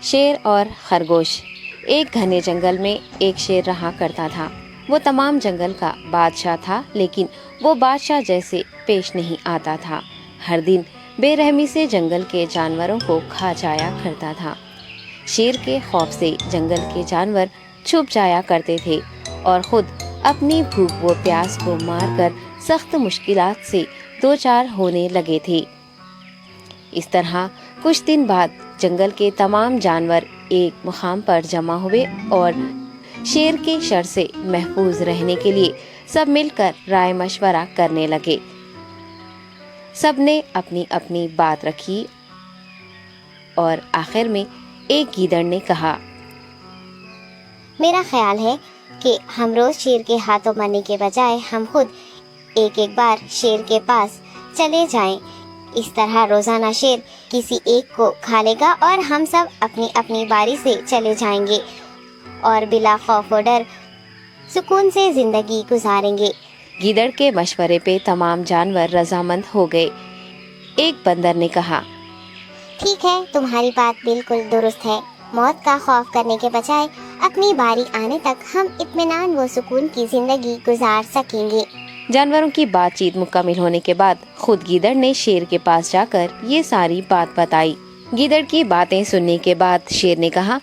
شیر اور خرگوش۔ ایک گھنے جنگل میں ایک شیر رہا کرتا تھا۔ وہ تمام جنگل کا بادشاہ تھا، لیکن وہ بادشاہ جیسے پیش نہیں آتا تھا۔ ہر دن بے رحمی سے جنگل کے جانوروں کو کھا جایا کرتا تھا۔ شیر کے خوف سے جنگل کے جانور چھپ جایا کرتے تھے اور خود اپنی بھوک و پیاس کو مار کر سخت مشکلات سے دوچار ہونے لگے تھے۔ اس طرح کچھ دن بعد جنگل کے تمام جانور ایک مقام پر جمع ہوئے اور شیر کے شر سے محفوظ رہنے کے لیے سب مل کر رائے مشورہ کرنے لگے۔ سب نے اپنی اپنی بات رکھی اور آخر میں ایک گیدڑ نے کہا، میرا خیال ہے کہ ہم روز شیر کے ہاتھوں مرنے کے بجائے ہم خود ایک بار شیر کے پاس چلے جائیں۔ اس طرح روزانہ شیر کسی ایک کو کھا لے گا اور ہم سب اپنی اپنی باری سے چلے جائیں گے اور بلا خوف و ڈر سکون سے زندگی گزاریں گے۔ گیدڑ کے مشورے پہ تمام جانور رضامند ہو گئے۔ ایک بندر نے کہا، ٹھیک ہے، تمہاری بات بالکل درست ہے۔ موت کا خوف کرنے کے بجائے اپنی باری آنے تک ہم اطمینان و سکون کی زندگی گزار سکیں گے۔ جانوروں کی بات چیت مکمل ہونے کے بعد خود گیدڑ نے شیر کے پاس جا کر یہ ساری بات بتائی۔ گیدڑ کی باتیں سننے کے بعد شیر نے کہا،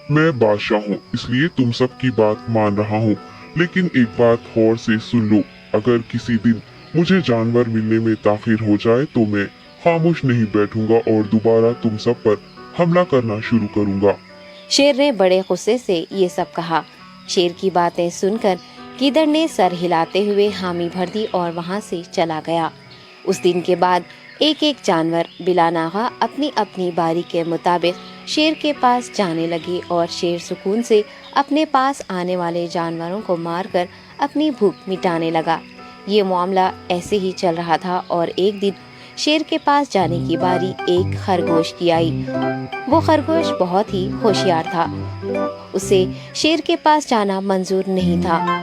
میں بادشاہ ہوں، اس لیے تم سب کی بات مان رہا ہوں، لیکن ایک بات غور سے سن لو۔ اگر کسی دن مجھے جانور ملنے میں تاخیر ہو جائے تو میں خاموش نہیں بیٹھوں گا اور دوبارہ تم سب پر حملہ کرنا شروع کروں گا۔ شیر نے بڑے غصے سے یہ سب کہا۔ شیر کی باتیں سن کر گیدڑ نے سر ہلاتے ہوئے حامی بھر دی اور وہاں سے چلا گیا۔ اس دن کے بعد ایک ایک جانور بلا ناغہ اپنی اپنی باری کے مطابق شیر کے پاس جانے لگے اور شیر سکون سے اپنے پاس آنے والے جانوروں کو مار کر اپنی بھوک مٹانے لگا۔ یہ معاملہ ایسے ہی چل رہا تھا اور ایک دن شیر کے پاس جانے کی باری ایک خرگوش کی آئی۔ وہ خرگوش بہت ہی ہوشیار تھا۔ اسے شیر کے پاس جانا منظور نہیں تھا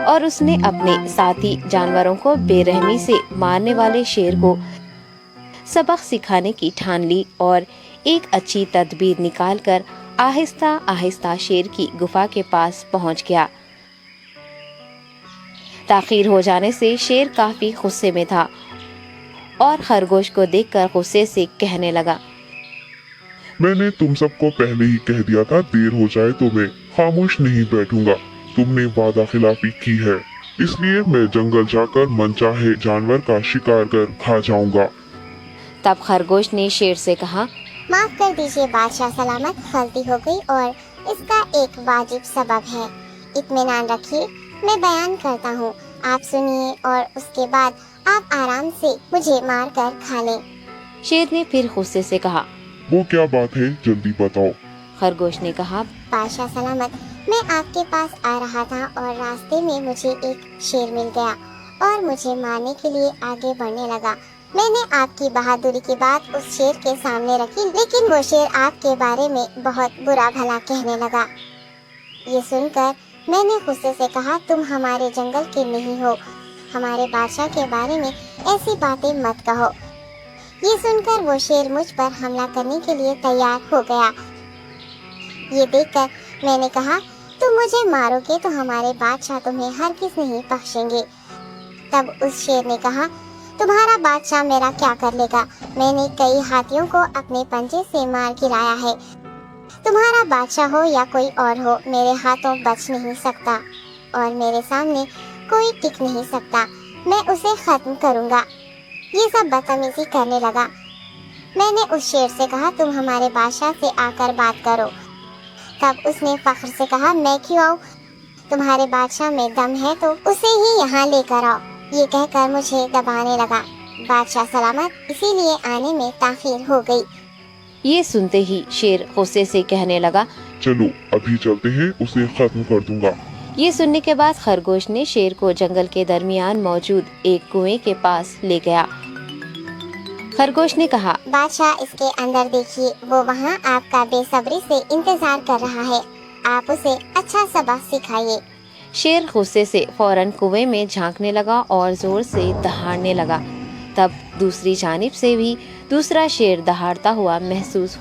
اور اس نے اپنے ساتھی جانوروں کو بے رحمی سے مارنے والے شیر کو سبق سکھانے کی ٹھان لی اور ایک اچھی تدبیر نکال کر آہستہ آہستہ شیر کی گفا کے پاس پہنچ گیا۔ تاخیر ہو جانے سے شیر کافی غصے میں تھا اور خرگوش کو دیکھ کر غصے سے کہنے لگا، میں نے تم سب کو پہلے ہی کہہ دیا تھا، دیر ہو جائے تو میں خاموش نہیں بیٹھوں گا۔ تم نے وعدہ خلافی کی ہے، اس لیے میں جنگل جا کر من چاہے جانور کا شکار کر کھا جاؤں گا۔ تب خرگوش نے شیر سے کہا، معاف کر دیجیے بادشاہ سلامت، غلطی ہو گئی اور اس کا ایک واجب سبب ہے۔ اطمینان رکھیے، میں بیان کرتا ہوں، آپ سنیے اور اس کے بعد آپ آرام سے مجھے مار کر کھا لیں۔ شیر نے پھر غصے سے کہا، وہ کیا بات ہے، جلدی بتاؤ۔ خرگوش نے کہا، بادشاہ سلامت، میں آپ کے پاس آ رہا تھا اور راستے میں مجھے ایک شیر مل گیا اور مجھے مارنے کے لیے آگے بڑھنے لگا۔ میں نے آپ کی بہادری کی بات اس شیر کے سامنے رکھی، لیکن وہ شیر آپ کے بارے میں بہت برا بھلا کہنے لگا۔ یہ سن کر میں نے غصے سے کہا، تم ہمارے جنگل کے نہیں ہو، ہمارے بادشاہ کے بارے میں ایسی باتیں مت کہو۔ یہ سن کر وہ شیر مجھ پر حملہ کرنے کے لیے تیار ہو گیا۔ یہ دیکھ کر میں نے کہا، تم مجھے مارو گے تو ہمارے بادشاہ تمہیں ہرگز نہیں بخشیں گے۔ تب اس شیر نے کہا، تمہارا بادشاہ میرا کیا کر لے گا؟ میں نے کئی ہاتھیوں کو اپنے پنجے سے مار گرایا ہے۔ تمہارا بادشاہ ہو یا کوئی اور ہو، میرے ہاتھوں بچ نہیں سکتا اور میرے سامنے کوئی ٹک نہیں سکتا۔ میں اسے ختم کروں گا۔ یہ سب بدتمیزی کرنے لگا۔ میں نے اس شیر سے کہا، تم ہمارے بادشاہ سے آ کر بات کرو۔ تب اس نے فخر سے کہا، میں کیوں آؤں؟ تمہارے بادشاہ میں دم ہے تو اسے ہی یہاں لے کر آؤ۔ یہ کہہ کر مجھے دبانے لگا۔ بادشاہ سلامت، اسی لیے آنے میں تاخیر ہو گئی۔ یہ سنتے ہی شیر غصے سے کہنے لگا، چلو ابھی چلتے ہیں، اسے ختم کر دوں گا۔ یہ سننے کے بعد خرگوش نے شیر کو جنگل کے درمیان موجود ایک کنویں کے پاس لے گیا۔ خرگوش نے کہا، بادشاہ، اس کے اندر دیکھیے، وہ وہاں آپ کا بے صبری سے انتظار کر رہا ہے، آپ اسے اچھا سبق سکھائیے۔ شیر غصے سے فوراً کنویں میں جھانکنے لگا اور زور سے دہاڑنے لگا۔ تب دوسری جانب سے بھی دوسرا شیر دہاڑتا ہوا محسوس